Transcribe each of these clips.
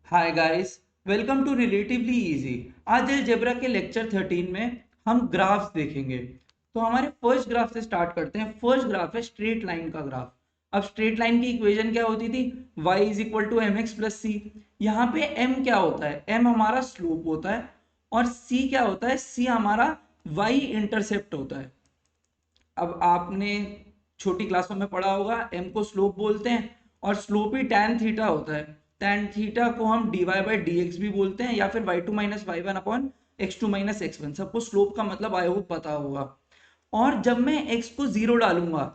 Hi guys, welcome to relatively easy. आज algebra के lecture 13 में हम ग्राफ्स देखेंगे। तो हमारे फर्स्ट ग्राफ से स्टार्ट करते हैं। फर्स्ट ग्राफ है स्ट्रेट लाइन का ग्राफ। अब स्ट्रेट लाइन की इक्वेशन क्या होती थी? y is equal to M X plus C. यहाँ पे m क्या होता है? m हमारा स्लोप होता है और c क्या होता है? c हमारा y इंटरसेप्ट होता है। अब आपने छोटी क्लासों में पढ़ा होगा, m को स्लोप बोलते हैं और स्लोप ही tan थीटा होता है। tan थीटा को हम dy बाई डी एक्स भी बोलते हैं या फिर Y two minus Y one upon X two minus X one. सबको स्लोप का मतलब आई होप पता होगा। और जब मैं x को जीरो डालूंगा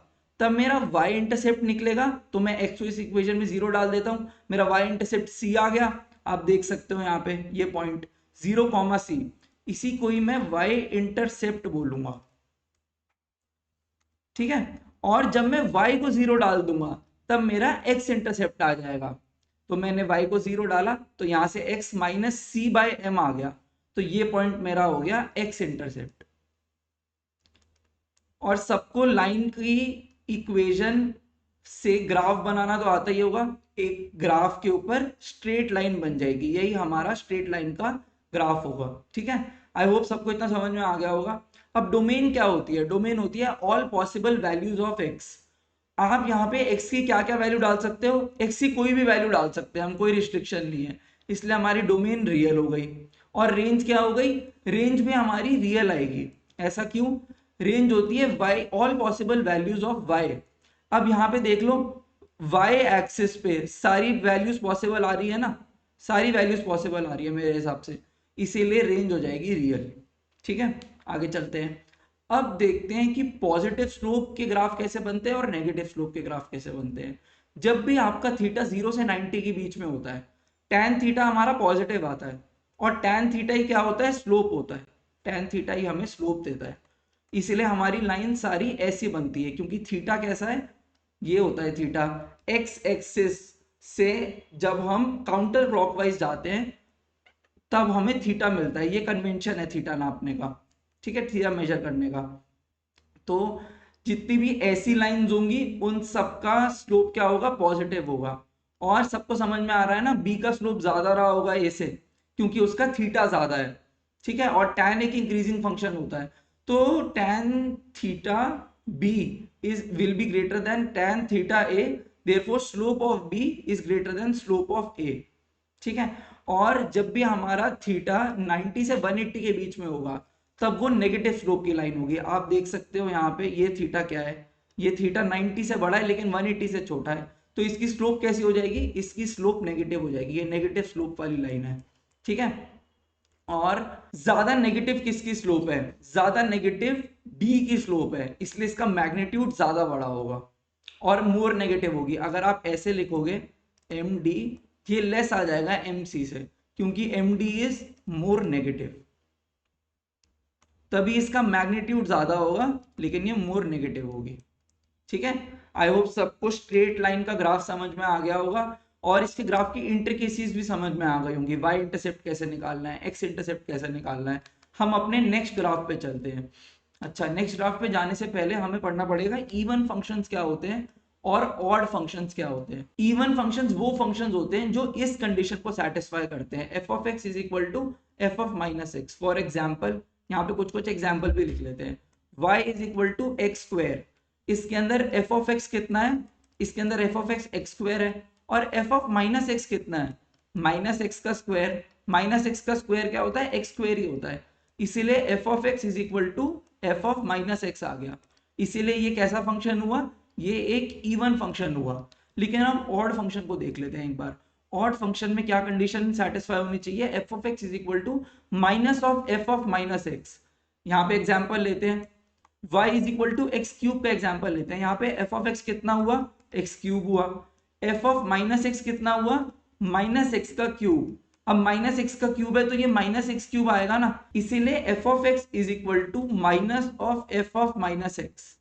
तब मेरा y इंटरसेप्ट निकलेगा, तो मैं x को इस इक्वेशन में जीरो डाल देता हूं, मेरा y इंटरसेप्ट c आ गया। आप देख सकते हो यहाँ पे ये पॉइंट 0, c, इसी को ही मैं y इंटरसेप्ट बोलूंगा। ठीक है। और जब मैं y को जीरो डाल दूंगा तब मेरा x इंटरसेप्ट आ जाएगा। तो मैंने y को जीरो डाला तो यहां से x माइनस सी बाय एम आ गया, तो ये पॉइंट मेरा हो गया x इंटरसेप्ट। और सबको लाइन की इक्वेशन से ग्राफ बनाना तो आता ही होगा। एक ग्राफ के ऊपर स्ट्रेट लाइन बन जाएगी, यही हमारा स्ट्रेट लाइन का ग्राफ होगा। ठीक है, आई होप सबको इतना समझ में आ गया होगा। अब डोमेन क्या होती है? डोमेन होती है all possible values of x. आप यहाँ पे x की क्या क्या वैल्यू डाल सकते हो? x की कोई भी वैल्यू डाल सकते हैं हम, कोई रिस्ट्रिक्शन नहीं है। इसलिए हमारी डोमेन रियल हो गई। और रेंज क्या हो गई? रेंज में हमारी रियल आएगी। ऐसा क्यों? रेंज होती है y all possible values of y। अब यहाँ पे देख लो, y एक्सिस पे सारी वैल्यूज पॉसिबल आ रही है ना, सारी वैल्यूज पॉसिबल आ रही है मेरे हिसाब से, इसीलिए रेंज हो जाएगी रियल। ठीक है, आगे चलते हैं। अब देखते हैं कि पॉजिटिव स्लोप के ग्राफ कैसे बनते हैं और नेगेटिव स्लोप के ग्राफ कैसे बनते हैं। जब भी आपका थीटा 0 से 90 के बीच में होता है, tan थीटा हमारा पॉजिटिव आता है और tan थीटा ही क्या होता है? स्लोप होता है। tan थीटा ही हमें स्लोप देता है। इसलिए हमारी लाइन सारी ऐसी बनती है, क्योंकि थीटा कैसा है? ये होता है थीटा एक्स एक्सिस से जब हम काउंटर क्लॉकवाइज जाते हैं तब हमें थीटा मिलता है। ये कन्वेंशन है थीटा नापने का। ठीक है, थीटा मेजर करने का। तो जितनी भी ऐसी लाइंस होंगी उन सबका स्लोप क्या होगा? पॉजिटिव होगा। और सबको समझ में आ रहा है ना, बी का स्लोप ज्यादा रहा होगा ए से, क्योंकि उसका थीटा ज्यादा है। ठीक है, और tan एक इंक्रीजिंग फंक्शन होता है, तो tan theta B is will be greater than tan theta A, therefore slope of B is greater than slope of A. ठीक है। और जब भी हमारा थीटा 90 से 180 के बीच में होगा तब वो नेगेटिव स्लोप की लाइन होगी। आप देख सकते हो यहाँ पे ये थीटा क्या है? ये थीटा 90 से बड़ा है लेकिन 180 से छोटा है, तो इसकी स्लोप कैसी हो जाएगी? इसकी स्लोप नेगेटिव हो जाएगी। ये नेगेटिव स्लोप वाली लाइन है। ठीक है। और ज्यादा नेगेटिव किसकी स्लोप है? ज्यादा नेगेटिव डी की स्लोप है, इसलिए इसका मैग्नीट्यूड ज्यादा बड़ा होगा और मोर नेगेटिव होगी। अगर आप ऐसे लिखोगे एम डी, ये लेस आ जाएगा एम सी से, क्योंकि M D is more negative, तभी इसका मैग्नीट्यूड ज्यादा होगा लेकिन ये मोर नेगेटिव होगी। ठीक है, आई होप सबको स्ट्रेट लाइन का ग्राफ समझ में आ गया होगा और इसके ग्राफ की इंटरकेसीज भी समझ में आ गई होंगी। वाई इंटरसेप्ट कैसे निकालना है, एक्स इंटरसेप्ट कैसे निकालना है। हम अपने नेक्स्ट ग्राफ पे चलते हैं। अच्छा, नेक्स्ट ग्राफ पे जाने से पहले हमें पढ़ना पड़ेगा इवन फंक्शंस क्या होते हैं और ऑड फंक्शंस क्या होते हैं। इवन फंक्शंस वो फंक्शंस होते हैं जो इस कंडीशन को सेटिस्फाई करते हैं, F of X is equal to F of minus X. For example, यहाँ पे कुछ कुछ एग्जाम्पल भी लिख लेते हैं। y is equal to X square, इसके अंदर एफ ऑफ एक्स कितना है? इसके अंदर F of X X square है। और एफ ऑफ माइनस एक्स कितना है? माइनस एक्स का स्क्वायर। माइनस एक्स का स्क्वायर क्या होता है? एक्स स्क्वायर ही होता है। इसीलिए F of X is equal to F of minus X आ गया। इसीलिए ये कैसा फंक्शन हुआ? ये एक इवन फंक्शन हुआ। लेकिन हम ऑड फंक्शन को देख लेते हैं एक बार। ऑड फंक्शन में क्या कंडीशन सेटिस्फाई होनी चाहिए? F of X is equal to minus of F of minus X. यहाँ पे एग्जाम्पल लेते हैं, y is equal to X cube का एग्जाम्पल लेते हैं। यहाँ पे एफ ऑफ एक्स कितना हुआ? एक्स क्यूब हुआ। एफ ऑफ माइनस एक्स कितना हुआ? माइनस एक्स का क्यूब। अब माइनस एक्स का क्यूब है तो ये माइनस एक्स क्यूब आएगा ना, इसीलिए F of X is equal to minus of F of minus X.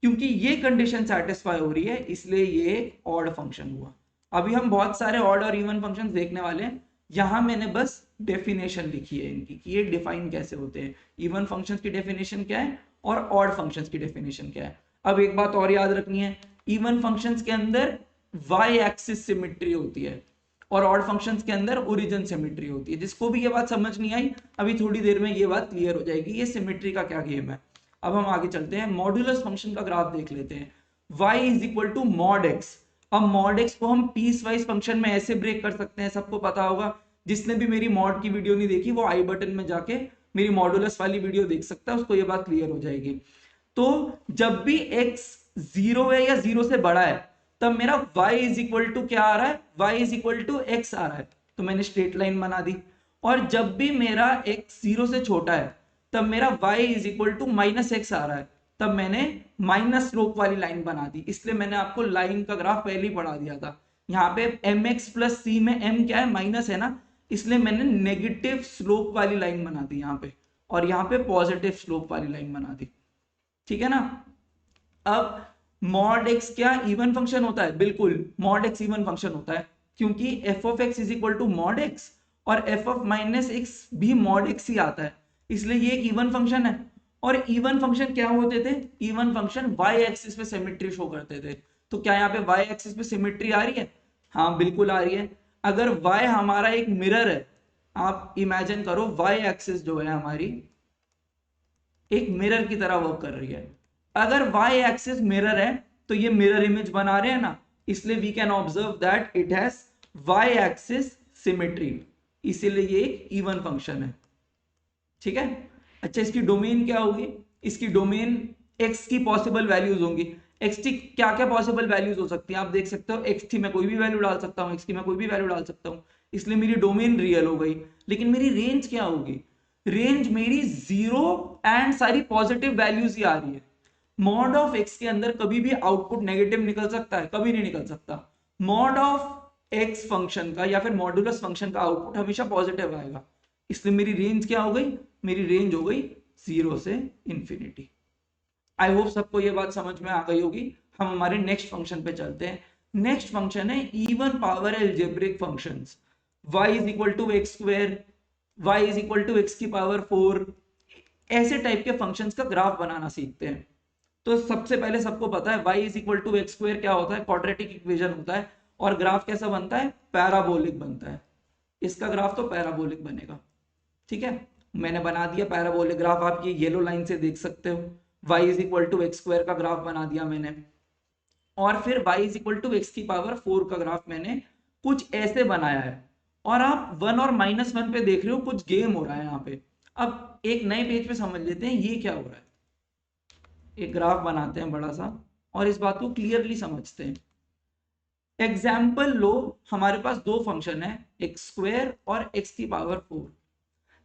क्योंकि ये कंडीशन सेटिस्फाई हो रही है इसलिए ये ऑड फंक्शन हुआ। अभी हम बहुत सारे ऑड और इवन फंक्शंस देखने वाले हैं। यहां मैंने बस डेफिनेशन लिखी है इनकी कि ये डिफाइन कैसे होते हैं। इवन फंक्शंस की डेफिनेशन क्या है और ऑड फंक्शंस की डेफिनेशन क्या है। अब एक बात और याद रखनी है, इवन फंक्शंस के अंदर y एक्सिस सिमेट्री होती है और ऑड फंक्शंस के अंदर ओरिजिन सिमेट्री होती है। जिसको भी ये बात समझ नहीं आई, अभी थोड़ी देर में ये बात क्लियर हो जाएगी, ये सिमेट्री का क्या गेम है। अब हम आगे चलते हैं, मॉड्यूलस फंक्शन का ग्राफ देख लेते हैं। y is equal to mod X. अब मॉड एक्स को हम पीस वाइज फंक्शन में ऐसे ब्रेक कर सकते हैं, सबको पता होगा। जिसने भी मेरी मॉड की वीडियो नहीं देखी वो आई बटन में जाके मेरी मॉडुलस वाली वीडियो देख सकता है, उसको ये बात क्लियर हो जाएगी। तो जब भी x 0 है या 0 से बड़ा है तब मेरा y इज इक्वल टू क्या आ रहा है, y is equal to x आ रहा है, तो मैंने स्ट्रेट लाइन बना दी। और जब भी मेरा x 0 से छोटा है तब मेरा y is equal to minus X आ रहा है, तब मैंने माइनस स्लोप वाली लाइन बना दी। इसलिए मैंने आपको लाइन का ग्राफ पहले ही पढ़ा दिया था। यहाँ पे mx प्लस c में m क्या है, माइनस है ना, इसलिए मैंने नेगेटिव स्लोप वाली लाइन बना दी यहाँ पे, और यहाँ पे पॉजिटिव स्लोप वाली लाइन बना दी। ठीक है ना। अब मॉड एक्स क्या इवन फंक्शन होता है, बिल्कुल मॉड एक्स इवन फंक्शन होता है, क्योंकि F of X is equal to mod X और एफ ऑफ माइनस एक्स भी मॉड एक्स ही आता है, इसलिए ये एक इवन फंक्शन है। और इवन फंक्शन क्या होते थे, इवन फंक्शन वाई एक्सिस पे सिमेट्री शो करते थे। तो क्या यहाँ पे वाई एक्सिस पे सिमेट्री आ रही है, हाँ बिल्कुल आ रही है। अगर y हमारा एक मिरर है, आप इमेजिन करो y एक्सिस जो है हमारी एक मिरर की तरह वर्क कर रही है। अगर y एक्सिस मिरर है तो ये मिरर इमेज बना रहे हैं ना, इसलिए we can observe that it has y axis symmetry, इसीलिए ये एक इवन फंक्शन है। ठीक है। अच्छा, इसकी डोमेन क्या होगी, इसकी डोमेन x की पॉसिबल वैल्यूज होंगी। x की क्या क्या पॉसिबल वैल्यूज हो सकती हैं, आप देख सकते हो x की मैं कोई भी वैल्यू डाल सकता हूँ, x की मैं कोई भी वैल्यू डाल सकता हूँ, इसलिए मेरी डोमेन रियल हो गई। लेकिन मेरी रेंज क्या होगी, रेंज मेरी 0 एंड सारी पॉजिटिव वैल्यूज ही आ रही है। मॉड ऑफ x के अंदर कभी भी आउटपुट नेगेटिव निकल सकता है, कभी नहीं निकल सकता। मॉड ऑफ x फंक्शन का या फिर मॉड्यूलस फंक्शन का आउटपुट हमेशा पॉजिटिव आएगा, इसलिए मेरी रेंज क्या हो गई, मेरी रेंज हो गई 0 से इंफिनिटी। आई होप सबको ये बात समझ में आ गई होगी। हम हमारे नेक्स्ट फंक्शन पे चलते हैं। नेक्स्ट फंक्शन है even power algebraic functions. y is equal to X square, y is equal to X की पावर 4, ऐसे टाइप के फंक्शंस का ग्राफ बनाना सीखते हैं। तो सबसे पहले सबको पता है y is equal to X square क्या होता है, क्वाड्रेटिक इक्वेशन होता है। और ग्राफ कैसा बनता है, पैराबोलिक बनता है। इसका ग्राफ तो पैराबोलिक बनेगा। ठीक है, मैंने बना दिया पैराबोलिक ग्राफ, आप ये येलो लाइन से देख सकते हो। y is equal to X square का ग्राफ बना दिया मैंने, और फिर y is equal to X की पावर 4 का ग्राफ मैंने कुछ ऐसे बनाया है। और आप 1 और -1 पे देख रहे हो कुछ गेम हो रहा है यहाँ पे। अब एक नए पेज पे समझ लेते हैं ये क्या हो रहा है। एक ग्राफ बनाते हैं बड़ा सा और इस बात को क्लियरली समझते हैं। एग्जाम्पल लो, हमारे पास दो फंक्शन है एक्स स्क्वायर और एक्स की पावर 4।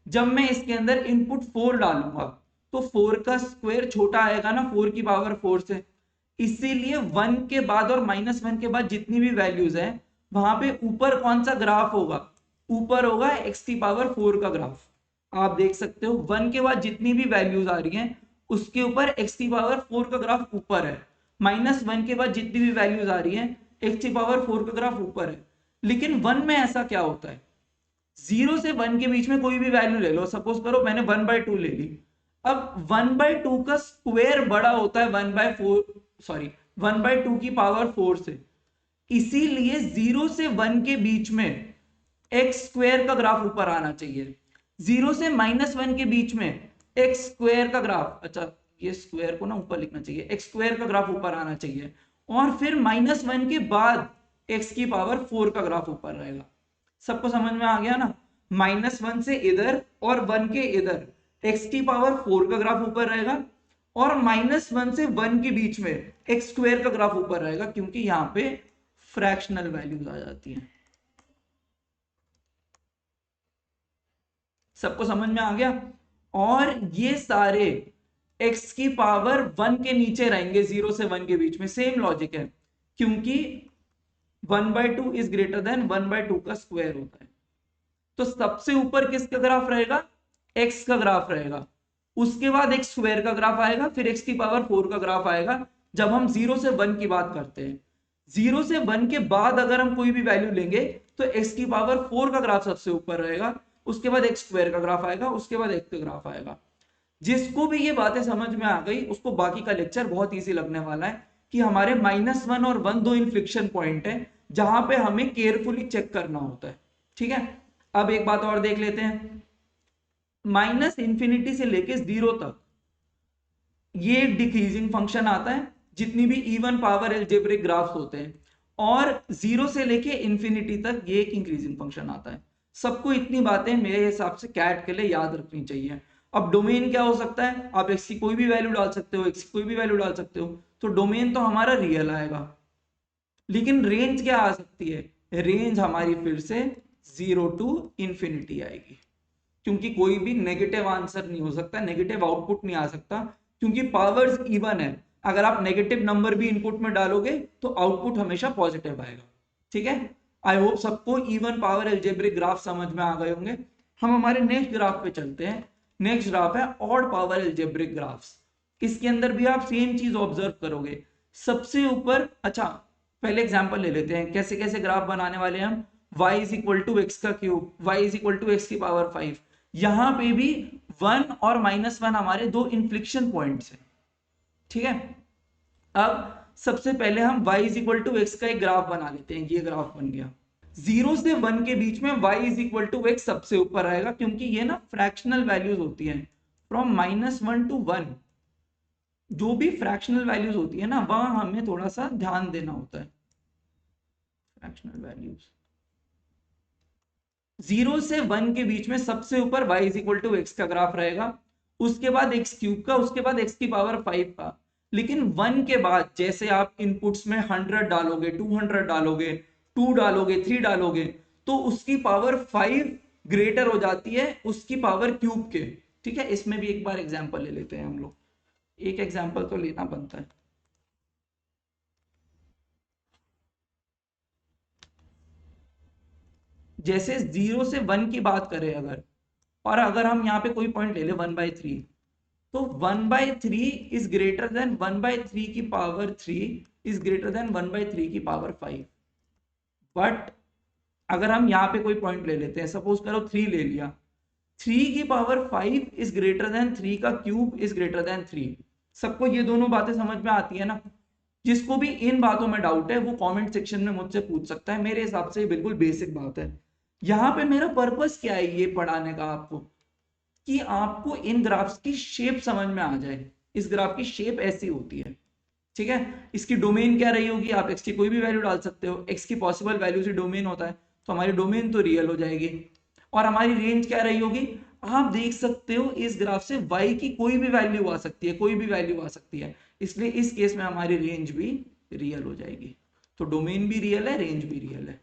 जब मैं इसके अंदर इनपुट 4 डालूंगा तो 4 का स्क्वायर छोटा आएगा ना 4 की पावर 4 से, इसीलिए 1 के बाद और -1 के बाद जितनी भी वैल्यूज है वहां पे ऊपर कौन सा ग्राफ होगा, ऊपर होगा x की पावर 4 का ग्राफ। आप देख सकते हो 1 के बाद जितनी भी वैल्यूज आ रही हैं उसके ऊपर x की पावर 4 का ग्राफ ऊपर है, -1 के बाद जितनी भी वैल्यूज आ रही हैं x की पावर 4 का ग्राफ ऊपर है। लेकिन 1 में ऐसा क्या होता है, 0 से 1 के बीच में कोई भी वैल्यू ले लो, सपोज करो मैंने 1/2 ले ली। अब 1/2 का स्क्वायर बड़ा होता है 1/2 की पावर 4 से, इसीलिए 0 से 1 के बीच में एक्स स्क्वायर का ग्राफ ऊपर आना चाहिए। 0 से -1 के बीच में एक्स स्क्वायर का ग्राफ, अच्छा ये स्क्वायर को ना ऊपर लिखना चाहिए, एक्स स्क्वायर का ग्राफ ऊपर आना चाहिए। और फिर -1 के बाद एक्स की पावर 4 का ग्राफ ऊपर रहेगा। सबको समझ में आ गया ना, -1 से इधर और 1 के इधर एक्स की पावर 4 का ग्राफ ऊपर रहेगा, और -1 से 1 के बीच में एक्स स्क्वायर का ग्राफ ऊपर रहेगा, क्योंकि यहाँ पे फ्रैक्शनल वैल्यूज आ जाती हैं। सबको समझ में आ गया। और ये सारे x की पावर 1 के नीचे रहेंगे 0 से 1 के बीच में, सेम लॉजिक है, क्योंकि 1/2 इज ग्रेटर देन 1/2 का स्क्वायर होता है। तो सबसे ऊपर किसका ग्राफ रहेगा, x का ग्राफ रहेगा, उसके बाद x स्क्वायर का ग्राफ आएगा, फिर x की पावर 4 का ग्राफ आएगा। जब हम 0 से 1 की बात करते हैं, 0 से 1 के बाद अगर हम कोई भी वैल्यू लेंगे तो x की पावर 4 का ग्राफ सबसे ऊपर रहेगा, उसके बाद एक्स स्क्वायर का ग्राफ आएगा, उसके बाद एक्स का ग्राफ आएगा। जिसको भी ये बातें समझ में आ गई उसको बाकी का लेक्चर बहुत इजी लगने वाला है, कि हमारे -1 और 1 दो इन्फ्लेक्शन पॉइंट है जहां पे हमें केयरफुली चेक करना होता है। ठीक है, अब एक बात और देख लेते हैं, माइनस इंफिनिटी से लेके 0 तक ये डिक्रीजिंग फंक्शन आता है जितनी भी इवन पावर एल्जेब्रिक ग्राफ्स होते हैं, और 0 से लेके इंफिनिटी तक ये एक इंक्रीजिंग फंक्शन आता है। सबको इतनी बातें मेरे हिसाब से कैट के लिए याद रखनी चाहिए। अब डोमेन क्या हो सकता है, आप एक्स की कोई भी वैल्यू डाल सकते हो, एक्स की कोई भी वैल्यू डाल सकते हो, तो डोमेन तो हमारा रियल आएगा। लेकिन रेंज क्या आ सकती है, रेंज हमारी फिर से 0 टू इंफिनिटी आएगी, क्योंकि कोई भी नेगेटिव आंसर नहीं हो सकता, नेगेटिव आउटपुट नहीं आ सकता, क्योंकि पावर्स इवन है। अगर आप नेगेटिव नंबर भी इनपुट में डालोगे तो आउटपुट हमेशा पॉजिटिव आएगा। ठीक है, आई होप सबको इवन पावर अलजेब्रिक ग्राफ समझ में आ गए होंगे। हम हमारे नेक्स्ट ग्राफ पे चलते हैं। नेक्स्ट ग्राफ है ऑड पावर अलजेब्रिक ग्राफ्स। इसके अंदर भी आप सेम चीज ऑब्जर्व करोगे। सबसे ऊपर, अच्छा पहले एग्जांपल ले लेते हैं कैसे कैसे ग्राफ बनाने वाले हैं हम। y is equal to X का cube, y is equal to X की पावर 5। यहां पे भी 1 और -1 हमारे दो इन्फ्लिक्शन पॉइंट्स हैं। ठीक है, अब सबसे पहले हम y is equal to X का एक ग्राफ बना लेते हैं। ये ग्राफ बन गया। 0 से 1 के बीच में y is equal to X सबसे ऊपर आएगा, क्योंकि ये ना फ्रैक्शनल वैल्यूज होती हैं। फ्रॉम -1 टू 1 जो भी फ्रैक्शनल वैल्यूज होती है ना, वहां हमें थोड़ा सा ध्यान देना होता है। फ्रैक्शनल वैल्यूज 0 से 1 के बीच में सबसे ऊपर y is equal to X का ग्राफ रहेगा, उसके बाद एक्स क्यूब का, उसके बाद एक्स की पावर 5 का। लेकिन 1 के बाद जैसे आप इनपुट्स में 100 डालोगे, 200 डालोगे, 2 डालोगे, 3 डालोगे, तो उसकी पावर 5 ग्रेटर हो जाती है उसकी पावर क्यूब के। ठीक है, इसमें भी एक बार एग्जांपल ले लेते हैं हम लोग, एक एग्जांपल तो लेना बनता है। जैसे 0 से 1 की बात करें अगर, और अगर हम यहाँ पे कोई पॉइंट ले ले 1/3, तो 1/3 इज ग्रेटर देन 1/3 की पावर 3 इज ग्रेटर देन 1/3 की पावर 5। बट अगर हम यहाँ पे कोई पॉइंट ले लेते हैं, सपोज करो 3 ले लिया, 3 की पावर 5 इज ग्रेटर देन 3 का क्यूब इज ग्रेटर देन 3। सबको ये दोनों बातें समझ में आती है ना। जिसको भी इन बातों में डाउट है वो कमेंट सेक्शन में मुझसे पूछ सकता है। मेरे हिसाब से ये बिल्कुल बेसिक बात है। यहाँ पे मेरा पर्पस क्या है ये पढ़ाने का आपको, कि आपको इन ग्राफ्स की शेप समझ में आ जाए। इस ग्राफ की शेप ऐसी होती है। ठीक है, इसकी डोमेन क्या रही होगी, आप एक्स की कोई भी वैल्यू डाल सकते हो, एक्स की पॉसिबल वैल्यू से डोमेन होता है, तो हमारी डोमेन तो रियल हो जाएगी। और हमारी रेंज क्या रही होगी, आप देख सकते हो इस ग्राफ से y की कोई भी वैल्यू आ सकती है, कोई भी वैल्यू आ सकती है, इसलिए इस केस में हमारी रेंज भी रियल हो जाएगी। तो डोमेन भी रियल है, रेंज भी रियल है।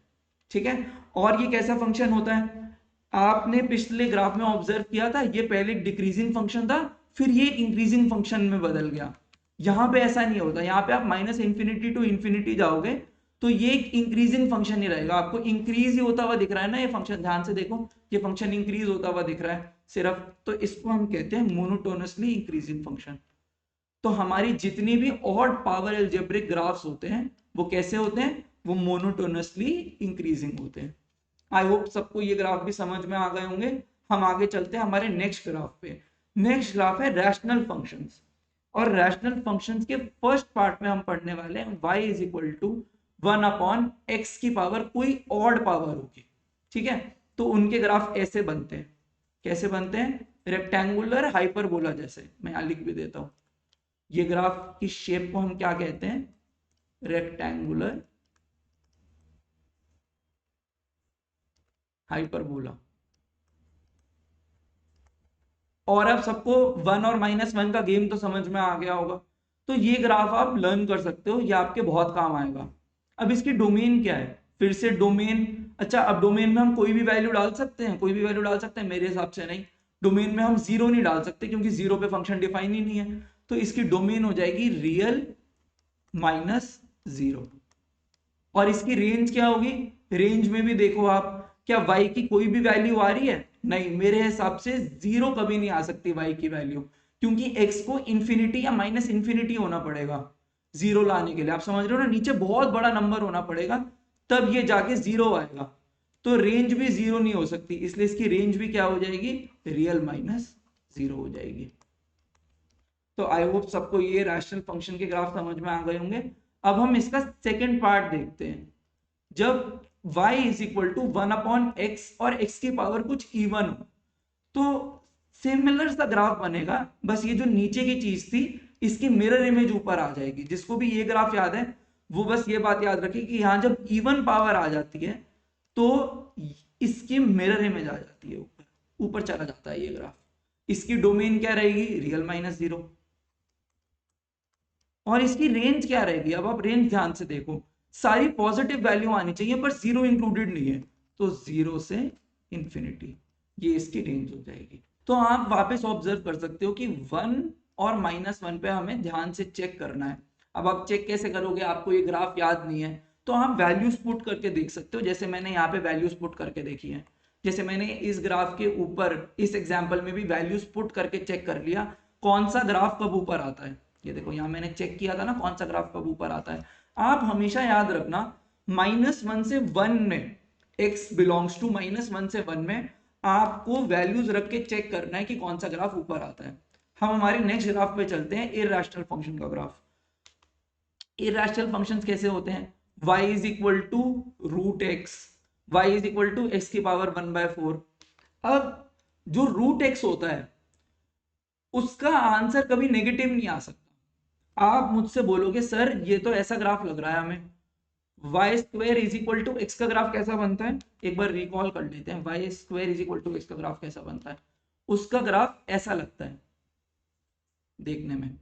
ठीक है, और ये कैसा फंक्शन होता है, आपने पिछले ग्राफ में ऑब्जर्व किया था, ये पहले डिक्रीजिंग फंक्शन था, फिर ये इंक्रीजिंग फंक्शन में बदल गया। यहां पे ऐसा नहीं होता, यहाँ पे आप माइनस इंफिनिटी टू इंफिनिटी जाओगे तो ये एक इंक्रीजिंग फंक्शन ही रहेगा। आपको इंक्रीज ही होता हुआ दिख रहा है ना ये फंक्शन, ध्यान से देखो, ये फंक्शन इंक्रीज होता हुआ दिख रहा है सिर्फ, तो इसको हम कहते हैं मोनोटोनसली इंक्रीजिंग फंक्शन। तो हमारी जितनी भी ऑड पावर एल्जेब्रिक ग्राफ्स होते हैं वो कैसे होते हैं, वो मोनोटोनसली इंक्रीजिंग होते हैं। आई होप सबको ये ग्राफ भी समझ में आ गए होंगे। हम आगे चलते हैं हमारे नेक्स्ट ग्राफ पे। नेक्स्ट ग्राफ है रैशनल फंक्शंस। और रैशनल फंक्शंस के फर्स्ट पार्ट में हम पढ़ने वाले हैं y is equal to 1/x की पावर कोई ऑड पावर होगी। ठीक है, तो उनके ग्राफ ऐसे बनते हैं। कैसे बनते हैं, रेक्टेंगुलर हाइपरबोला जैसे। मैं यहां लिख भी देता हूं, ये ग्राफ की शेप को हम क्या कहते हैं, रेक्टेंगुलर हाइपरबोला। और अब सबको 1 और -1 का गेम तो समझ में आ गया होगा, तो ये ग्राफ आप लर्न कर सकते हो, ये आपके बहुत काम आएगा। अब इसकी डोमेन क्या है, फिर से डोमेन, अच्छा अब डोमेन में हम कोई भी वैल्यू डाल सकते हैं, कोई भी वैल्यू डाल सकते हैं, मेरे हिसाब से नहीं। डोमेन में हम 0 नहीं डाल सकते, क्योंकि 0 पे फंक्शन डिफाइन ही नहीं है। तो इसकी डोमेन हो जाएगी रियल -0। और इसकी रेंज क्या होगी, रेंज में भी देखो आप, क्या y की कोई भी वैल्यू आ रही है, नहीं, मेरे हिसाब से 0 कभी नहीं आ सकती y की वैल्यू, क्योंकि x को इंफिनिटी या माइनस इंफिनिटी होना पड़ेगा 0 लाने के लिए। आप समझ रहे हो ना, नीचे बहुत बड़ा नंबर होना पड़ेगा तब ये जाके 0 आएगा। तो रेंज भी 0 नहीं हो सकती, इसलिए इसकी रेंज भी क्या हो जाएगी, रियल -0 हो जाएगी। तो आई होप सबको ये रैशनल फंक्शन के ग्राफ समझ में आ गए होंगे। अब हम इसका सेकेंड पार्ट देखते हैं। जब y is equal to 1/x और x की पावर कुछ इवन हो, तो सिमिलर सा ग्राफ बनेगा, बस ये जो नीचे की चीज थी इसकी मिरर इमेज ऊपर आ जाएगी। जिसको भी ये ग्राफ याद है वो बस ये बात याद रखिए कि यहाँ जब इवन पावर आ जाती है तो इसकी मिरर इमेज आ जाती है, ऊपर ऊपर चला जाता है ये ग्राफ। इसकी डोमेन क्या रहेगी, रियल -0, और इसकी रेंज क्या रहेगी, अब आप रेंज ध्यान से देखो, सारी पॉजिटिव वैल्यू आनी चाहिए पर जीरो इंक्लूडेड नहीं है, तो 0 से इंफिनिटी, ये इसकी रेंज हो जाएगी। तो आप वापस ऑब्जर्व कर सकते हो कि 1 और -1 पे हमें ध्यान से चेक करना है। अब आप चेक कैसे करोगे, आपको ये ग्राफ याद नहीं है तो आप वैल्यूज पुट करके देख सकते हो, जैसे मैंने यहाँ पे वैल्यूज पुट करके देखी है। जैसे मैंने इस ग्राफ के ऊपर इस एग्जाम्पल में भी वैल्यूज पुट करके चेक कर लिया कौन सा ग्राफ कब ऊपर आता है। ये देखो यहाँ मैंने चेक किया था ना कौन सा ग्राफ कब ऊपर आता है। आप हमेशा याद रखना -1 से 1 में, x बिलोंग्स टू -1 से 1 में आपको वैल्यूज रख के चेक करना है कि कौन सा ग्राफ ऊपर आता है। हम हमारे नेक्स्ट ग्राफ पे चलते हैं, इररेशनल फंक्शन का ग्राफ। इररेशनल फंक्शंस कैसे होते हैं, y is equal to √x, y is equal to x की पावर 1/4। अब जो √x होता है उसका आंसर कभी नेगेटिव नहीं आ सकता। आप मुझसे बोलोगे सर ये तो ऐसा ग्राफ लग रहा है हमें, Y square is equal to X का ग्राफ कैसा बनता है, एक बार रिकॉल कर लेते हैं, Y square is equal to X का ग्राफ कैसा बनता है। उसका ग्राफ ऐसा लगता है देखने में।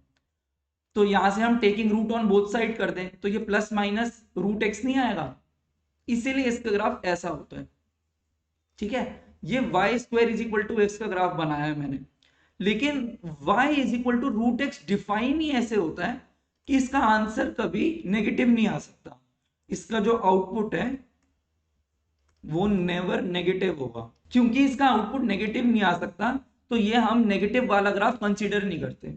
तो यहां से हम taking root on both side कर दें तो ये प्लस माइनस √x नहीं आएगा, इसीलिए इसका ग्राफ ऐसा होता है। ठीक है, ये Y square is equal to X का ग्राफ बनाया है मैंने, लेकिन y is equal to √x define ही ऐसे होता है कि इसका आंसर कभी नेगेटिव नहीं आ सकता। इसका जो आउटपुट है वो नेवर नेगेटिव होगा। क्योंकि इसका आउटपुट नेगेटिव नहीं आ सकता तो ये हम नेगेटिव वाला ग्राफ कंसीडर नहीं करते।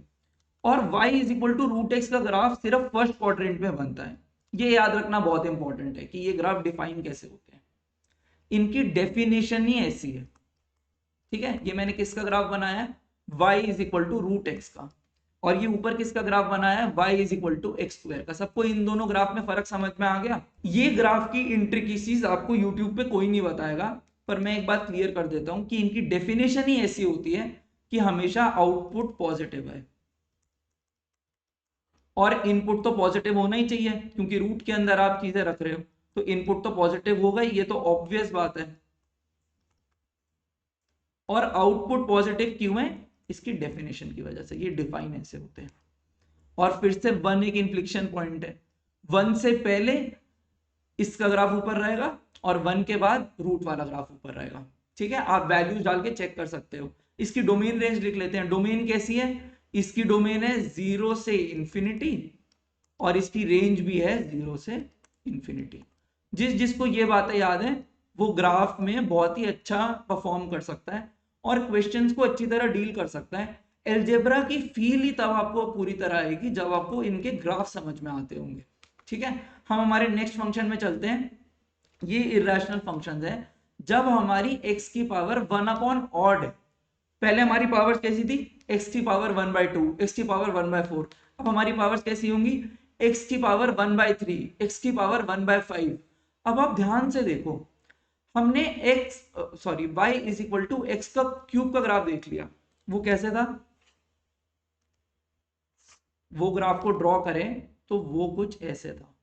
और y is equal to √x का ग्राफ सिर्फ फर्स्ट क्वाड्रेंट में बनता है। ये याद रखना बहुत इंपॉर्टेंट है कि ये ग्राफ डिफाइन कैसे होते हैं, इनकी डेफिनेशन ही ऐसी है। ठीक है, ये मैंने किसका ग्राफ बनाया है, y is equal to √x का, और ये ऊपर किसका ग्राफ बनाया है, y is equal to x² का। सबको इन दोनों ग्राफ में फर्क समझ में आ गया। ये ग्राफ की इंट्रिकेसीज आपको यूट्यूब पे कोई नहीं बताएगा, पर मैं एक बात क्लियर कर देता हूं कि इनकी डेफिनेशन ही ऐसी होती है कि हमेशा आउटपुट पॉजिटिव है, और इनपुट तो पॉजिटिव होना ही चाहिए क्योंकि रूट के अंदर आप चीजें रख रहे हो, तो इनपुट तो पॉजिटिव होगा ही, ये तो ऑब्वियस बात है। और आउटपुट पॉजिटिव क्यों है, इसकी डेफिनेशन की वजह से, ये डिफाइन ऐसे होते हैं। और फिर से 1 एक इन्फ्लिक्शन पॉइंट है, 1 से पहले इसका ग्राफ ऊपर रहेगा और 1 के बाद रूट वाला ग्राफ ऊपर रहेगा। ठीक है, आप वैल्यूज डाल के चेक कर सकते हो। इसकी डोमेन रेंज लिख लेते हैं, डोमेन कैसी है, इसकी डोमेन है 0 से इंफिनिटी और इसकी रेंज भी है 0 से इंफिनिटी। जिसको ये बातें याद है वो ग्राफ में बहुत ही अच्छा परफॉर्म कर सकता है और क्वेश्चंस को अच्छी तरह डील कर सकता है। एल्जेब्रा की फील ही तब आपको पूरी तरह आएगी जब आपको इनके ग्राफ समझ में आते होंगे। ठीक है, हम हमारे नेक्स्ट फंक्शन में चलते हैं। ये इरेशनल फंक्शंस है जब हमारी x की पावर 1/ऑड है। पहले हमारी पावर्स कैसी थी, x की पावर 1/2, x की पावर 1/4। अब हमारी पावर्स कैसी होंगी, x की पावर 1/3, x की पावर 1/5। अब आप ध्यान से देखो, हमने y is equal to X का क्यूब का ग्राफ देख लिया, वो कैसे था, वो ग्राफ को ड्रॉ करें तो वो कुछ ऐसे था।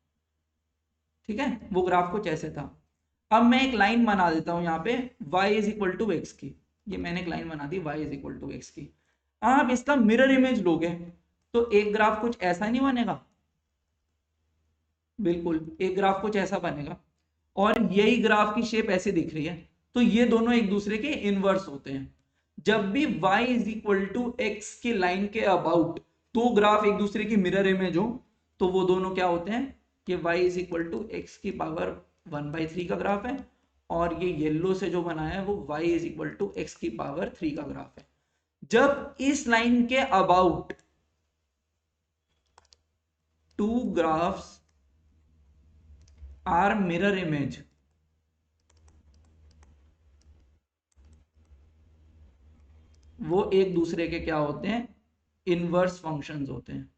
ठीक है, वो ग्राफ कुछ ऐसे था। अब मैं एक लाइन बना देता हूं यहाँ पे y is equal to X की, ये मैंने एक लाइन बना दी y is equal to X की। आप इसका मिरर इमेज लोगे तो एक ग्राफ कुछ ऐसा नहीं बनेगा, बिल्कुल एक ग्राफ कुछ ऐसा बनेगा, और यही ग्राफ की शेप ऐसे दिख रही है, तो ये दोनों एक दूसरे के इनवर्स होते हैं। जब भी y is equal to X की लाइन के अबाउट दो ग्राफ एक दूसरे की मिरर इमेज हो तो वो दोनों क्या होते हैं, ये y is equal to X की पावर 1/3 का ग्राफ है, और ये येलो से जो बनाया है वो y is equal to X की पावर 3 का ग्राफ है। जब इस लाइन के about two graphs are mirror image, वो एक दूसरे के क्या होते हैं, इनवर्स फंक्शंस होते हैं,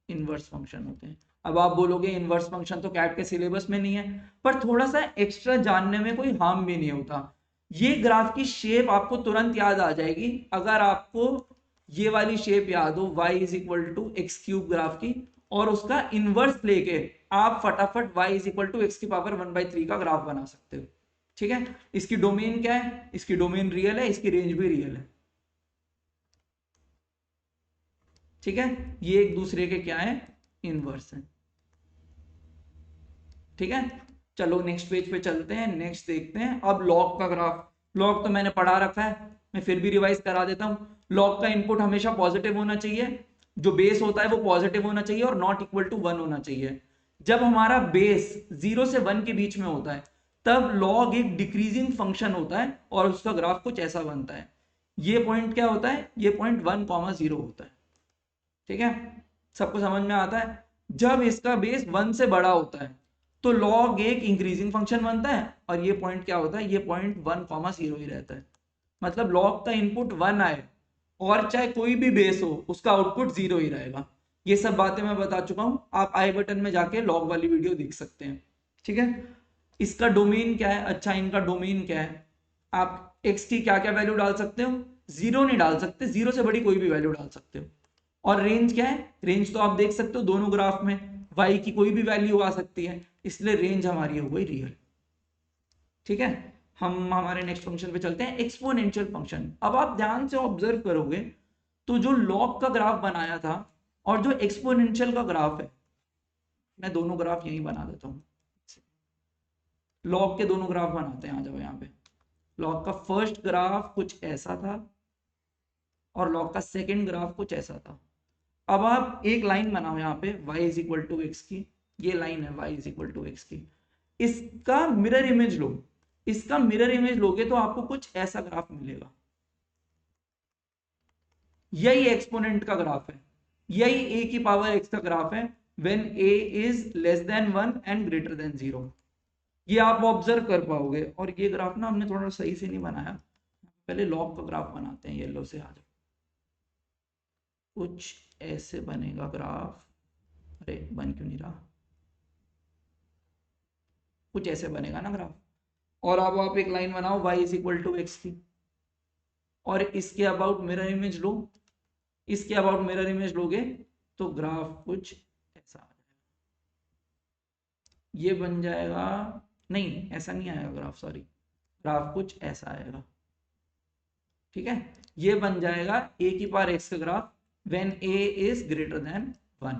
इनवर्स फंक्शन होते हैं। अब आप बोलोगे इनवर्स फंक्शन तो कैट के सिलेबस में नहीं है, पर थोड़ा सा एक्स्ट्रा जानने में कोई हार्म भी नहीं होता। ये ग्राफ की शेप आपको तुरंत याद आ जाएगी अगर आपको ये वाली शेप याद हो, y is equal to X cube graph की, और उसका इनवर्स लेके आप फटाफट y is equal to X की पावर 1/3 का ग्राफ बना सकते हो। ठीक है, इसकी डोमेन क्या है? इसकी डोमेन रियल है, इसकी रेंज भी रियल है। ठीक है, ये एक दूसरे के क्या है? इनवर्स है। ठीक है, चलो नेक्स्ट पेज पे चलते हैं, नेक्स्ट देखते हैं अब लॉग का ग्राफ। लॉग तो मैंने पढ़ा रखा है, मैं फिर भी रिवाइज करा देता हूं। लॉग का इनपुट हमेशा पॉजिटिव होना चाहिए, जो बेस होता है वो पॉजिटिव होना चाहिए और नॉट इक्वल टू 1 होना चाहिए। जब हमारा बेस 0 से 1 के बीच में होता है तब लॉग एक डिक्रीजिंग फंक्शन होता है और उसका ग्राफ कुछ ऐसा बनता है। ये पॉइंट क्या होता है? ये पॉइंट 1,0 होता है। ठीक है, सबको समझ में आता है? जब इसका बेस 1 से बड़ा होता है तो लॉग एक इंक्रीजिंग फंक्शन बनता है और ये पॉइंट क्या होता है? ये पॉइंट 1,0 ही रहता है। मतलब लॉग का इनपुट 1 आए और चाहे कोई भी बेस हो उसका आउटपुट 0 ही रहेगा। ये सब बातें मैं बता चुका हूं, आप आई बटन में जाके लॉग वाली वीडियो देख सकते हैं। ठीक है, इसका डोमेन क्या है? अच्छा, इनका डोमेन क्या है? आप एक्स की क्या क्या वैल्यू डाल सकते हो? 0 नहीं डाल सकते, 0 से बड़ी कोई भी वैल्यू डाल सकते हो। और रेंज क्या है? रेंज तो आप देख सकते हो दोनों ग्राफ में, y की कोई भी वैल्यू आ सकती है, इसलिए रेंज हमारी हो गई रियल। ठीक है, हम हमारे नेक्स्ट फंक्शन पे चलते हैं, एक्सपोनेंशियल फंक्शन। अब आप ध्यान से ऑब्जर्व करोगे तो जो लॉग का ग्राफ बनाया था और जो एक्सपोनेंशियल का ग्राफ है, मैं दोनों ग्राफ यही बना देता हूं। लॉग के दोनों ग्राफ बनाते हैं, आ जाओ यहाँ पे। लॉग का फर्स्ट ग्राफ कुछ ऐसा था और लॉग का सेकेंड ग्राफ कुछ ऐसा था। अब आप एक लाइन बनाओ यहाँ पे y is equal to X की, ये लाइन है y is equal to X की, इसका मिरर इमेज लो। इसका मिरर इमेज लोगे तो आपको कुछ ऐसा ग्राफ मिलेगा। यही एक्सपोनेंट का ग्राफ है, यही a की पावर x का ग्राफ है when a is less than 1 and greater than 0। ये आप ऑब्जर्व कर पाओगे। और ये ग्राफ ना हमने थोड़ा सही से नहीं बनाया, पहले लॉग का ग्राफ बनाते हैं। येलो से आ जाओ, कुछ ऐसे बनेगा ग्राफ। अरे बन क्यों नहीं रहा? कुछ ऐसे बनेगा ना ग्राफ। और अब आप एक लाइन बनाओ y is equal to X की, और इसके अबाउट मिरर इमेज लो। इसके अबाउट मिरर इमेज लोगे तो ग्राफ कुछ ऐसा आ जाएगा। ये बन जाएगा, नहीं ऐसा नहीं आएगा ग्राफ, सॉरी, ग्राफ कुछ ऐसा आएगा। ठीक है, ये बन जाएगा a की पावर x का graph when a is greater then 1।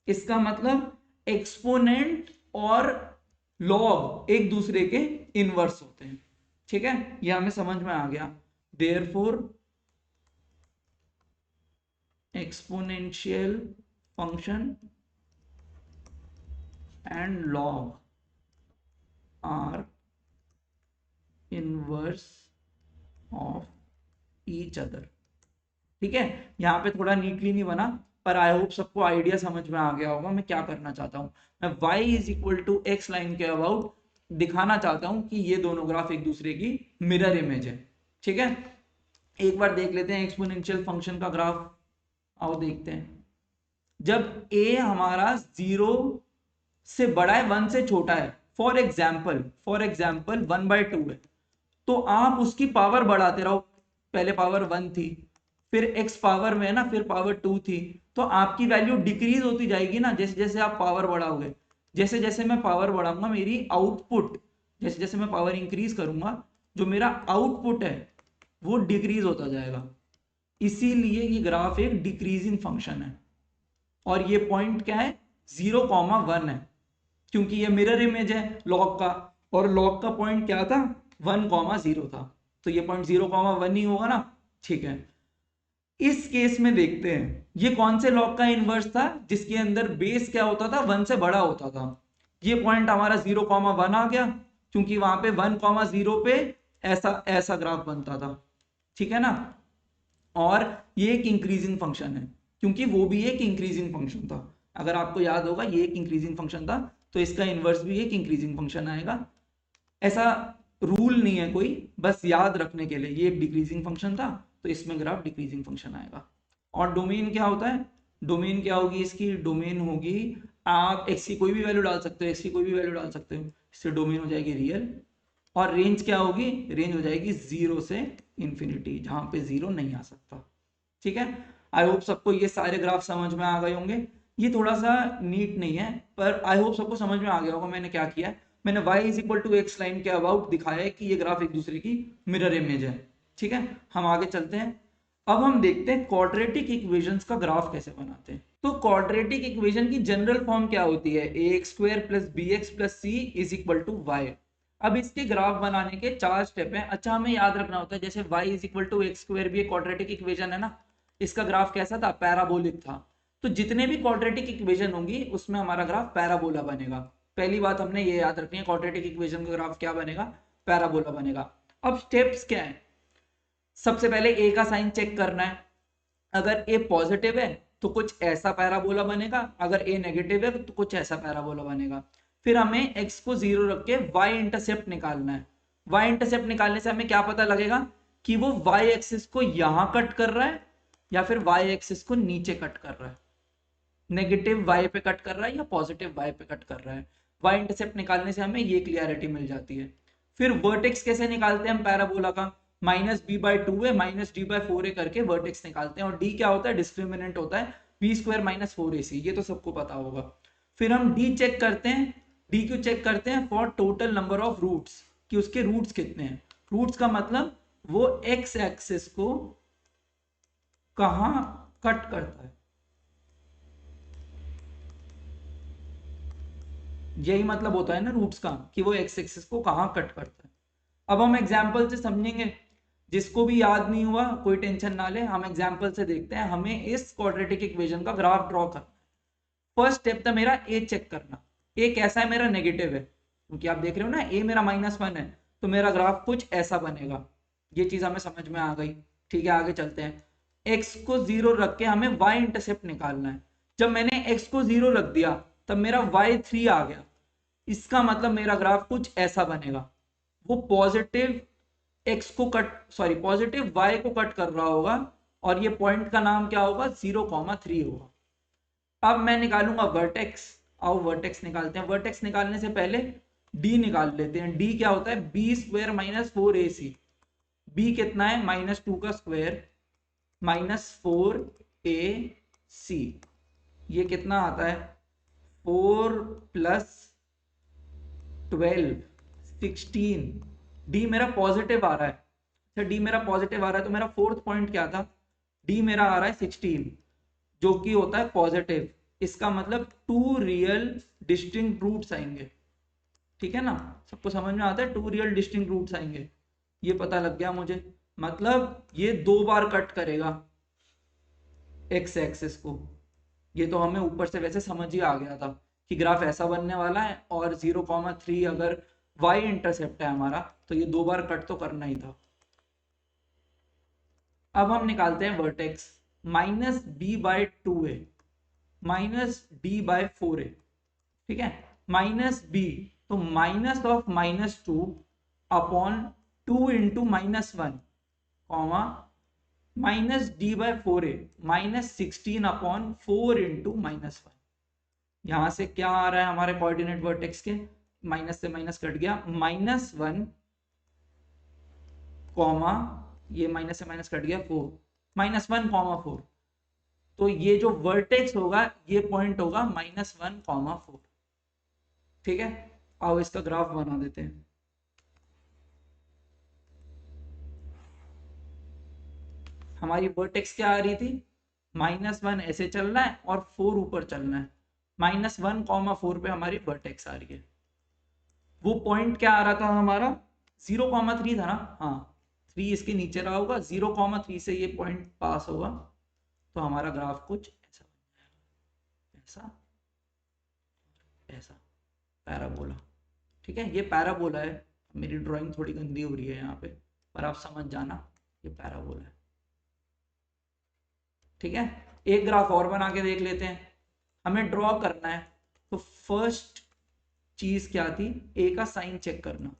इसका मतलब एक्सपोनेंट और लॉग एक दूसरे के इनवर्स होते हैं। ठीक है, ये हमें समझ में आ गया। Therefore exponential function and log are inverse of each other. ठीक है, यहां पे थोड़ा नीटली नहीं बना, पर आई होप सबको आइडिया समझ में आ गया होगा मैं क्या करना चाहता हूं। मैं y is equal to X line के अबाउट दिखाना चाहता हूं कि ये दोनों ग्राफ एक दूसरे की मिरर इमेज है। ठीक है, एक बार देख लेते हैं एक्सपोनेंशियल फंक्शन का ग्राफ। आओ देखते हैं। जब a हमारा 0 से बड़ा है, 1 से छोटा है, फॉर एग्जाम्पल 1/2 है, तो आप उसकी पावर बढ़ाते रहो। पहले पावर 1 थी, फिर x पावर में है ना, फिर पावर 2 थी, तो आपकी वैल्यू डिक्रीज होती जाएगी ना जैसे जैसे आप पावर बढ़ाओगे। जैसे जैसे मैं पावर बढ़ाऊंगा मेरी आउटपुट, जैसे जैसे मैं पावर इंक्रीज करूंगा, जो मेरा आउटपुट है वो डिक्रीज होता जाएगा। इसीलिए ये ग्राफ एक डिक्रीजिंग फंक्शन है। और ये पॉइंट क्या है? 0,1 है, क्योंकि ये मिरर इमेज है लॉग का, और लॉग का पॉइंट क्या था? 1,0 था, तो ये पॉइंट 0,1 ही होगा ना। ठीक है, इस केस में देखते हैं ये कौन से लॉग का इनवर्स था जिसके अंदर बेस क्या होता था? 1 से बड़ा होता था। ये पॉइंट हमारा 0,1 आ गया, क्योंकि वहां पे 1,0 पे ऐसा ऐसा ग्राफ बनता था। ठीक है ना, और ये एक इंक्रीजिंग फंक्शन है, क्योंकि वो भी एक इंक्रीजिंग फंक्शन था। अगर आपको याद होगा ये एक इंक्रीजिंग फंक्शन था, तो इसका इनवर्स भी एक इंक्रीजिंग फंक्शन आएगा। ऐसा रूल नहीं है कोई, बस याद रखने के लिए। ये एक डिक्रीजिंग फंक्शन था तो इसमें ग्राफ डिक्रीजिंग फंक्शन आएगा। और डोमेन क्या होता है? डोमेन क्या होगी इसकी? डोमेन होगी आप x की कोई भी वैल्यू डाल सकते हो, x की कोई भी वैल्यू डाल सकते हो, इससे डोमेन हो जाएगी रियल, और रेंज क्या होगी, रेंज हो जाएगी 0 से इन्फिनिटी, जहां पे 0 नहीं आ सकता। ठीक है, आई होप सबको ये सारे ग्राफ समझ में आ गए होंगे। ये थोड़ा सा नीट नहीं है, पर आई होप सबको समझ में आ गया होगा मैंने क्या किया है। मैंने y is equal to X line के अबाउट दिखाया है कि ये ग्राफ एक दूसरे की मिरर इमेज है। ठीक है, हम आगे चलते हैं। अब हम देखते हैं क्वाड्रेटिक इक्वेशंस का ग्राफ कैसे बनाते हैं। तो क्वाड्रेटिक इक्वेशन की जनरल फॉर्म क्या होती है, ax² + bx + c is equal to y। अब इसके ग्राफ बनाने के 4 स्टेप हैं। अच्छा, हमें याद रखना होता है, जैसे y is equal to x² भी एक क्वाड्रेटिक इक्वेशन है ना, इसका ग्राफ कैसा था, पैराबोलिक था। तो जितने भी क्वाड्रेटिक इक्वेशन होंगी उसमें हमारा ग्राफ पैराबोला बनेगा। पहली बात हमने ये याद रखनी है, क्वाड्रेटिक इक्वेशन का ग्राफ क्या बनेगा, पैराबोला बनेगा। अब स्टेप्स क्या है, सबसे पहले a का साइन चेक करना है। अगर a पॉजिटिव है तो कुछ ऐसा पैराबोला बनेगा, अगर a नेगेटिव है तो कुछ ऐसा पैराबोला बनेगा। फिर हमें x को 0 रख के y इंटरसेप्ट निकालना है। y इंटरसेप्ट निकालने से हमें क्या पता लगेगा कि वो y एक्सिस को यहां कट कर रहा है या फिर y एक्सिस को नीचे कट कर रहा है, नेगेटिव y पे कट कर रहा है या पॉजिटिव y पे कट कर रहा है। y इंटरसेप्ट निकालने से हमें ये क्लियरिटी मिल जाती है। फिर वर्टेक्स कैसे निकालते हैं हम पैराबोला का, -b/2 है -d/4 है करके वर्टेक्स निकालते हैं, और d क्या होता है, डिस्क्रिमिनेंट होता है b² - 4ac, ये तो सबको पता होगा। फिर हम d चेक करते हैं, d क्यों चेक करते हैं, for total number of roots, कि उसके रूट्स कितने हैं। रूट्स का मतलब वो x एक्सिस को कहां कट करता है, यही मतलब होता है ना रूट्स का, कि वो एक्स एक्सिस को कहां कट करता है। अब हम एग्जाम्पल से समझेंगे, जिसको भी याद नहीं हुआ कोई टेंशन ना ले, हम एग्जाम्पल से देखते हैं। हमें इस क्वाड्रेटिक इक्वेशन का ग्राफ ड्रॉ करना है। फर्स्ट स्टेप था मेरा ए चेक करना, ए कैसा है, मेरा नेगेटिव है, क्योंकि आप देख रहे हो ना ए मेरा -1 है, तो मेरा ग्राफ कुछ ऐसा बनेगा। ये चीज हमें समझ में आ गई। ठीक है, आगे चलते हैं। एक्स को 0 रख के हमें वाई इंटरसेप्ट निकालना है। जब मैंने एक्स को 0 रख दिया तब मेरा y3 आ गया, इसका मतलब मेरा ग्राफ कुछ ऐसा बनेगा। वो पॉजिटिव एक्स को कट, सॉरी पॉजिटिव वाई को कट कर रहा होगा, और ये पॉइंट का नाम क्या होगा, 0,3 होगा। अब मैं निकालूंगा वर्टेक्स। आओ वर्टेक्स निकालते हैं। वर्टेक्स निकालने से पहले डी निकाल लेते हैं। डी क्या होता है, b² - 4ac। b कितना है, -2 का स्क्वायर -4ac, ये कितना आता है, 4 + 12 16। डी मेरा पॉजिटिव आ रहा है। अच्छा, डी मेरा पॉजिटिव आ रहा है तो मेरा फोर्थ पॉइंट क्या था, डी मेरा आ रहा है 16, जो कि होता है पॉजिटिव। इसका मतलब 2 रियल डिस्टिंक्ट रूट्स आएंगे। ठीक है ना, सबको समझ में आता है, 2 रियल डिस्टिंक्ट रूट्स आएंगे, ये पता लग गया मुझे। मतलब ये 2 बार कट करेगा एक्स एक्सिस को। ये तो हमें ऊपर से वैसे समझ ही आ गया था कि ग्राफ ऐसा बनने वाला है, और 0,3 अगर y इंटरसेप्ट है हमारा, तो ये 2 बार कट तो करना ही था। अब हम निकालते हैं वर्टेक्स, -b/2a -d/4a। ठीक है, -b, तो minus of -2 upon 2 into -1, comma -d/4a -16 upon 4 into -1। यहां से क्या आ रहा है हमारे कोऑर्डिनेट वर्टेक्स के, माइनस से माइनस कट गया, -1, कॉमा ये माइनस से माइनस कट गया 4, -1,4। तो ये जो वर्टेक्स होगा ये पॉइंट होगा -1,4। ठीक है, आओ इसका ग्राफ बना देते हैं। हमारी वर्टेक्स क्या आ रही थी, -1 ऐसे चल रहा है और 4 ऊपर चलना है, -1,4 पे हमारी वर्टेक्स आ रही है। वो पॉइंट क्या आ रहा था हमारा, 0,3 था ना, हाँ 3 इसके नीचे रहा होगा, 0,3 से ये पॉइंट पास होगा, तो हमारा ग्राफ कुछ ऐसा बन जाएगा, ऐसा ऐसा, पैराबोला। ठीक है, ये पैराबोला है। मेरी ड्राइंग थोड़ी गंदी हो रही है यहाँ पे, पर आप समझ जाना ये पैराबोला है। ठीक है, एक ग्राफ और बना के देख लेते हैं। हमें ड्रॉ करना है, तो फर्स्ट चीज क्या थी, ए का साइन चेक करना।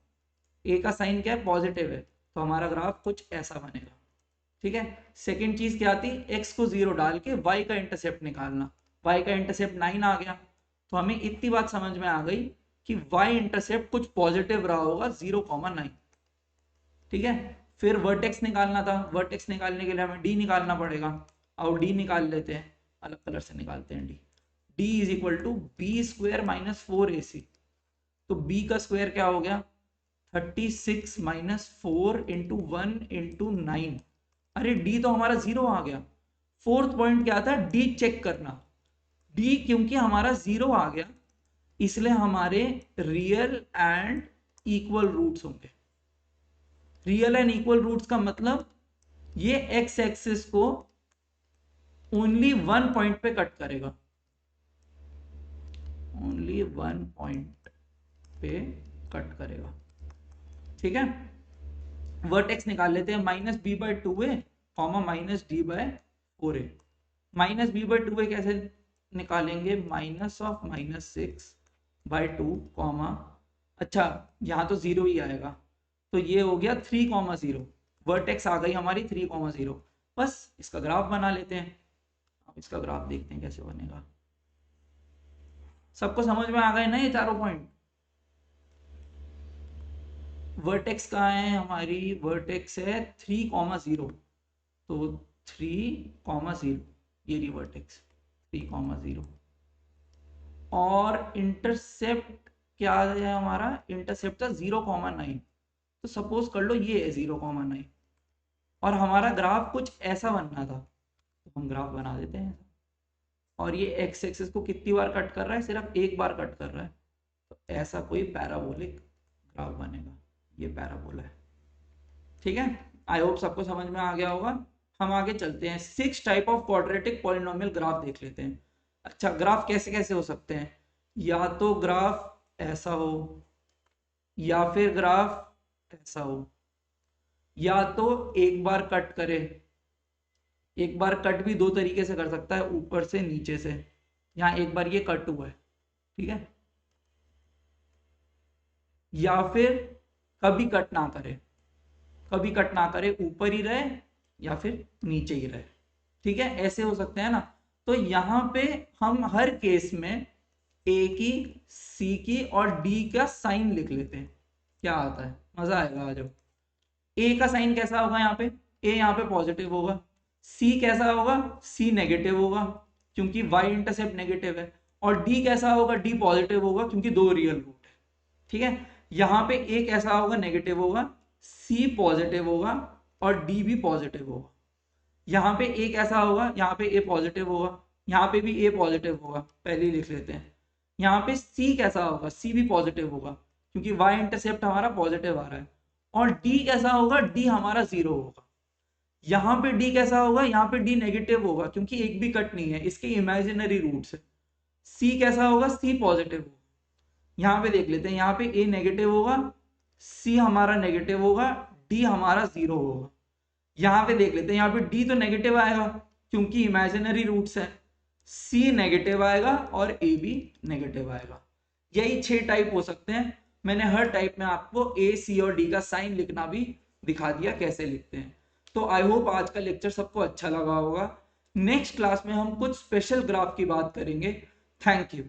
ए का साइन क्या है, पॉजिटिव है, तो हमारा ग्राफ कुछ ऐसा बनेगा। ठीक है, सेकंड चीज क्या थी, एक्स को 0 डाल के वाई का इंटरसेप्ट निकालना। वाई का इंटरसेप्ट 9 आ गया, तो हमें इतनी बात समझ में आ गई कि y इंटरसेप्ट कुछ पॉजिटिव रहा होगा 0,9। ठीक है, फिर वर्टेक्स निकालना था, वर्टेक्स निकालने के लिए हमें d निकालना पड़ेगा। और d निकाल लेते हैं, अलग कलर से निकालते हैं d is equal to B square minus 4ac। तो b का स्क्वायर क्या हो गया, 36 माइनस 4 इंटू 1 इंटू 9। अरे d तो हमारा 0 आ गया। फोर्थ पॉइंट क्या था, d चेक करना। d क्योंकि हमारा 0 आ गया, इसलिए हमारे रियल एंड इक्वल रूट्स होंगे। रियल एंड इक्वल रूट्स का मतलब ये एक्स एक्सिस को ओनली वन पॉइंट पे कट करेगा, ओनली वन पॉइंट पे कट करेगा। ठीक है, वर्टेक्स निकाल लेते हैं, minus B by two A comma minus D by 4a। Minus B by two A कैसे निकालेंगे, minus of minus 6 by 2 comma, अच्छा यहाँ तो 0 ही आएगा, तो ये हो गया 3,0। वर्टेक्स आ गई हमारी 3,0। बस इसका ग्राफ बना लेते हैं। अब इसका ग्राफ देखते हैं कैसे बनेगा। सबको समझ में आ गए ना ये चारों पॉइंट। वर्टेक्स कहाँ है हमारी, वर्टेक्स है 3,0, तो 3,0 ये रही वर्टेक्स 3,0। और इंटरसेप्ट क्या है हमारा, इंटरसेप्ट था 0,9। तो सपोज कर लो ये है 0,9 और हमारा ग्राफ कुछ ऐसा बनना था, तो हम ग्राफ बना देते हैं। और ये एक्स एक्सिस को कितनी बार कट कर रहा है, सिर्फ एक बार कट कर रहा है, तो ऐसा कोई पैराबोलिक ग्राफ बनेगा। ये पैराबोला है। ठीक है, आई होप सबको समझ में आ गया होगा। हम आगे चलते हैं, 6 type of quadratic polynomial graph देख लेते हैं। अच्छा, ग्राफ कैसे कैसे हो सकते हैं, या तो ग्राफ ऐसा हो, या फिर ग्राफ ऐसा हो, या तो एक बार कट करे। एक बार कट भी दो तरीके से कर सकता है, ऊपर से नीचे से। यहाँ एक बार ये कट हुआ है, ठीक है, या फिर कभी कट ना करे, कभी कट ना करे, ऊपर ही रहे या फिर नीचे ही रहे। ठीक है, ऐसे हो सकते हैं ना। तो यहाँ पे हम हर केस में ए की, सी की और डी का साइन लिख लेते हैं। क्या आता है, मजा आएगा। आ जाओ। ए का साइन कैसा होगा, यहाँ पे ए यहाँ पे पॉजिटिव होगा। सी कैसा होगा, सी नेगेटिव होगा क्योंकि वाई इंटरसेप्ट नेगेटिव है। और डी कैसा होगा, डी पॉजिटिव होगा क्योंकि दो रियल रूट है। ठीक है, यहाँ पे ए कैसा होगा, नेगेटिव होगा, सी पॉजिटिव होगा और डी भी पॉजिटिव होगा। यहाँ पे ए कैसा होगा, यहाँ पे ए पॉजिटिव होगा, यहाँ पे भी ए पॉजिटिव होगा, पहले ही लिख लेते हैं। यहाँ पे सी कैसा होगा, सी भी पॉजिटिव होगा क्योंकि वाई इंटरसेप्ट हमारा पॉजिटिव आ रहा है। और डी कैसा होगा, डी हमारा 0 होगा। यहाँ पे डी कैसा होगा, यहाँ पे डी नेगेटिव होगा क्योंकि एक भी कट नहीं है, इसके इमेजिनरी रूट्स है। सी कैसा होगा, सी पॉजिटिव होगा। यहाँ पे देख लेते हैं, यहाँ पे ए नेगेटिव होगा, सी हमारा नेगेटिव होगा, डी हमारा 0 होगा। यहाँ पे देख लेते हैं, यहाँ पे डी तो नेगेटिव आएगा क्योंकि इमेजिनरी रूट्स है, सी नेगेटिव आएगा और ए भी नेगेटिव आएगा। यही 6 टाइप हो सकते हैं। मैंने हर टाइप में आपको ए, सी और डी का साइन लिखना भी दिखा दिया कैसे लिखते हैं। तो आई होप आज का लेक्चर सबको अच्छा लगा होगा। नेक्स्ट क्लास में हम कुछ स्पेशल ग्राफ की बात करेंगे। Thank you.